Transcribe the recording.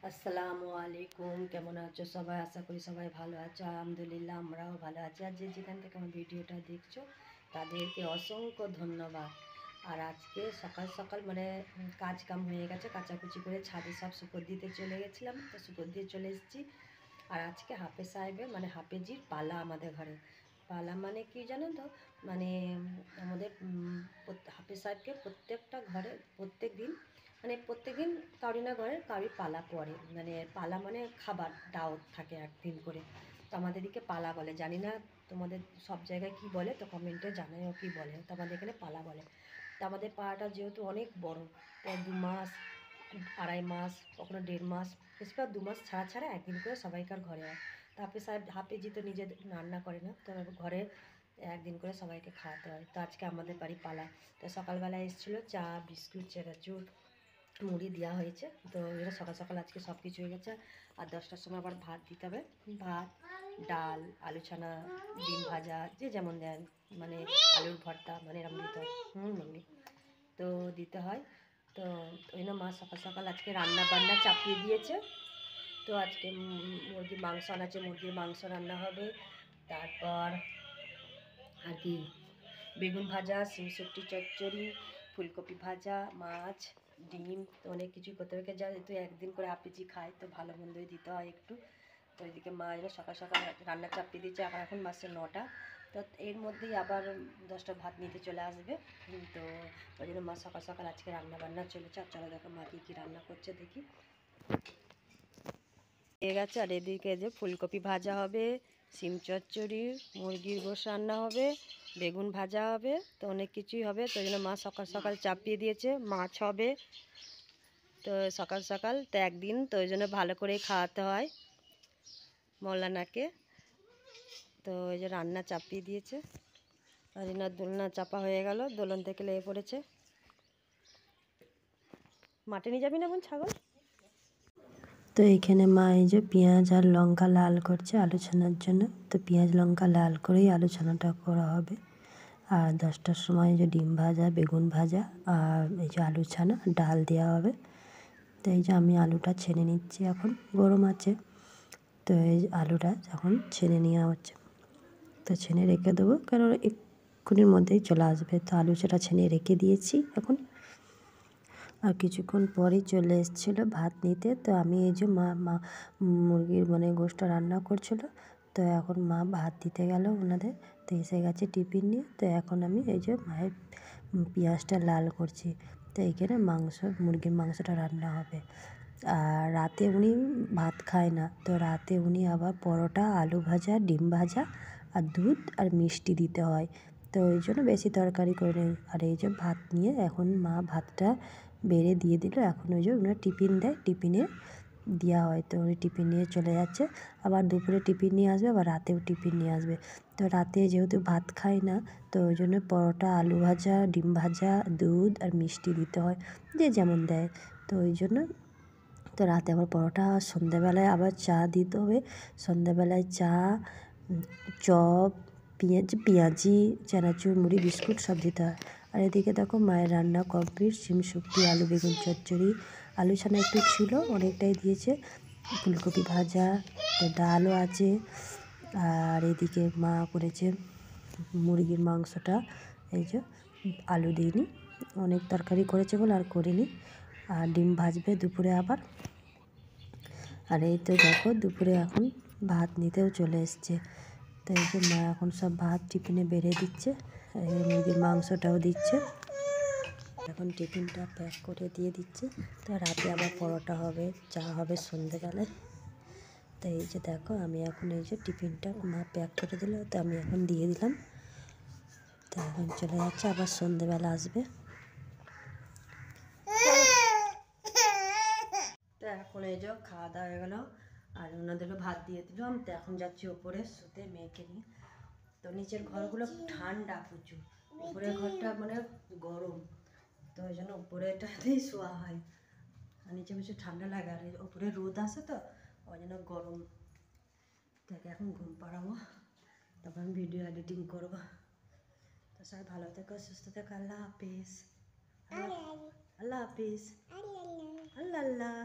আসসালামু আলাইকুম, কেমন আছো সবাই? আশা করি সবাই ভালো আছো। আলহামদুলিল্লাহ আমরাও ভালো আছি। আর যে যেখান থেকে আমার ভিডিওটা দেখছো তাদেরকে অসংখ্য ধন্যবাদ। আর আজকে সকাল সকাল কাজ কাম হয়ে গেছে, কাচাকুচি করে ছাদে সব শুকর দিতে চলে গেছিলাম, তো শুকর দিয়ে চলে এসেছি। আর আজকে হাফেজ সাহেবের হাফেজির পালা আমাদের ঘরে। পালা মানে কি জানো তো, মানে আমাদের হাফেজ সাহেবকে প্রত্যেকটা ঘরে প্রত্যেক দিন কাউরি না ঘরে কাউরি পালা পড়ে, পালা মানে খাবার দাওয়াত থাকে একদিন করে। তো আমাদের দিকে পালা বলে, জানি না তোমাদের সব জায়গায় কি বলে, তো কমেন্টে জানাও কি বলে। তো আমাদের এখানে পালা বলে। তো আমাদের পাড়াটা যেহেতু অনেক বড়, প্রায় 2 মাস, 2.5 মাস, কখনো 1.5 মাস, বেশিরভাগ 2 মাস ছাড়া ছাড়া একদিন করে সবাইকার ঘরে হয়। তো হাফেজি তো নিজে রান্না করে না, তো ঘরে একদিন করে সবাইকে খাওয়াতে হয়। তো আজকে আমাদের বাড়ি পালা। তো সকালবেলায় এসেছিলো চা, বিস্কুট, চানাচুর, মুড়ি দেওয়া হয়েছে। তো এটা সকাল সকাল আজকে সব কিছু হয়ে গেছে। আর 10টার সময় আবার ভাত দিতে হবে। ভাত, ডাল, আলু ছানা, ডিম ভাজা, যে যেমন দেন, আলুর ভর্তা, এরকম দিতে হয়। মাম্মি, তো দিতে হয়। তো ওই না মা সকাল সকাল আজকে রান্না বান্না চাপিয়ে দিয়েছে। তো আজকে মুরগির মাংস আনাচ্ছে, মুরগির মাংস রান্না হবে। তারপর আর কি, বেগুন ভাজা, শিম শুটকি চচ্চড়ি, ফুলকপি ভাজা, মাছ, ডিম, তো অনেক কিছুই করতে হবে। যেহেতু একদিন করে হাফেজি খায়, তো ভালো মন্দই দিতে হয় একটু। তো এদিকে মা এরা সকাল সকাল রান্না চাপিয়ে দিচ্ছে। এখন মাসে 9টা। তো এর মধ্যেই আবার 10টা ভাত নিতে চলে আসবে। তো ওই জন্য মা সকাল সকাল আজকে রান্না বান্না চলেছে। আর চলো দেখো মা কী রান্না করছে দেখি। হয়ে গেছে। আর এদিকে যে ফুলকপি ভাজা হবে, শিম চচ্চড়ি, মুরগির গোশ রান্না হবে, বেগুন ভাজা হবে, তো অনেক কিছুই হবে। তো ওই জন্য মা সকাল সকাল চাপিয়ে দিয়েছে। মাছ হবে, তো সকাল সকাল তো একদিন, তো ওই জন্য ভালো করে খাওয়াতে হয় মৌলানাকে। তো ওই যে রান্না চাপিয়ে দিয়েছে। আর এনার দোলনা চাপা হয়ে গেল, দোলন থেকে লেগে পড়েছে। মাঠে নিয়ে যাবি না বোন ছাগল? তো এইখানে মা এই যে পেঁয়াজ আর লঙ্কা লাল করছে আলু ছানার জন্য। তো পেঁয়াজ লঙ্কা লাল করেই আলু ছানাটা করা হবে। আর 10টার সময় যে ডিম ভাজা, বেগুন ভাজা, আর এই যে আলু ছানা, ডাল দেওয়া হবে। তো এই যে আমি আলুটা ছেনে নিচ্ছি, এখন গরম আছে। তো এই আলুটা যখন ছেনে নেওয়া হচ্ছে, তো ছেনে রেখে দেবো, কারণ এক্ষুনির মধ্যেই চলে আসবে। তো আলু ছানা ছেনে রেখে দিয়েছি এখন। আর কিছুক্ষণ পরেই চলে এসেছিলো ভাত নিতে। তো আমি এই যে মা মুরগির গোশটা রান্না করছিলো। তো এখন মা ভাত দিতে গেল ওনাদের। তো এসে গেছে টিফিন নিয়ে। তো এখন আমি এই যে মায়ের পেঁয়াজটা লাল করছি। তো এইখানে মুরগির মাংসটা রান্না হবে। আর রাতে উনি ভাত খায় না, তো রাতে উনি আবার পরোটা, আলু ভাজা, ডিম ভাজা আর দুধ আর মিষ্টি দিতে হয়। তো ওই জন্য বেশি তরকারি করে নেই। আর এই যে ভাত নিয়ে এখন মা ভাতটা বেড়ে দিয়ে দিল। এখন ওই যে ওনার টিফিন দেয়, টিফিনে দেওয়া হয়। তো উনি টিফিন নিয়ে চলে যাচ্ছে। আবার দুপুরে টিফিন নিয়ে আসবে, আবার রাতেও টিফিন নিয়ে আসবে। তো রাতে যেহেতু ভাত খাই না, তো ওই জন্য পরোটা, আলু ভাজা, ডিম ভাজা, দুধ আর মিষ্টি দিতে হয়, যে যেমন দেয়। তো ওই জন্য তো রাতে আবার পরোটা, সন্ধ্যাবেলায় আবার চা দিতে হবে। সন্ধ্যাবেলায় চা, চপ, পেঁয়াজি, চানাচুর, মুড়ি, বিস্কুট সব দিতে হয়। আর এদিকে দেখো মায়ের রান্না কমপ্লিট। শিম শুটকি, আলু বেগুন চচ্চড়ি, আলু ছানা একটু ছিল, অনেকটাই দিয়েছে, ফুলকপি ভাজা, ডালও আছে। আর এদিকে মা করেছে মুরগির মাংসটা, এই যে আলু দিইনি, অনেক তরকারি করেছে বলে আর করিনি। আর ডিম ভাজবে দুপুরে আবার। আর এই তো দেখো দুপুরে এখন ভাত নিতেও চলে এসছে। তো এই যে মা এখন সব ভাত টিফিনে বেড়ে দিচ্ছে, মুরগির মাংসটাও দিচ্ছে। এখন টিফিনটা প্যাক করে দিয়ে দিচ্ছে। তো রাতে আবার পরোটা হবে, চা হবে সন্ধেবেলায়। তো এই যে দেখো আমি এখন এই যে টিফিনটা মা প্যাক করে দিল, তো আমি এখন দিয়ে দিলাম। তো এখন চলে যাচ্ছে, আবার সন্ধেবেলা আসবে। তো এখন এই যে খাওয়া দাওয়া হয়ে গেলো, আর ওনাদেরও ভাত দিয়ে দিলাম। তো এখন যাচ্ছি ওপরে শুতে মেয়েকে নিয়ে। তো নিচের ঘরগুলো ঠান্ডা প্রচুর, উপরের ঘরটা গরম। তো ওই জন্য উপরেটাতেই শোয়া হয়। আর নিচে বেশি ঠান্ডা লাগে, আর উপরে রোদ আসে, তো ওই জন্য গরম। তাকে এখন ঘুম পাড়াবো, তারপর আমি ভিডিও এডিটিং করবো। তো সবাই ভালো থেকো, সুস্থ থেকো। আল্লাহ হাফিজ। আল্লাহ হাফিজ। আল্লাহ আল্লাহ।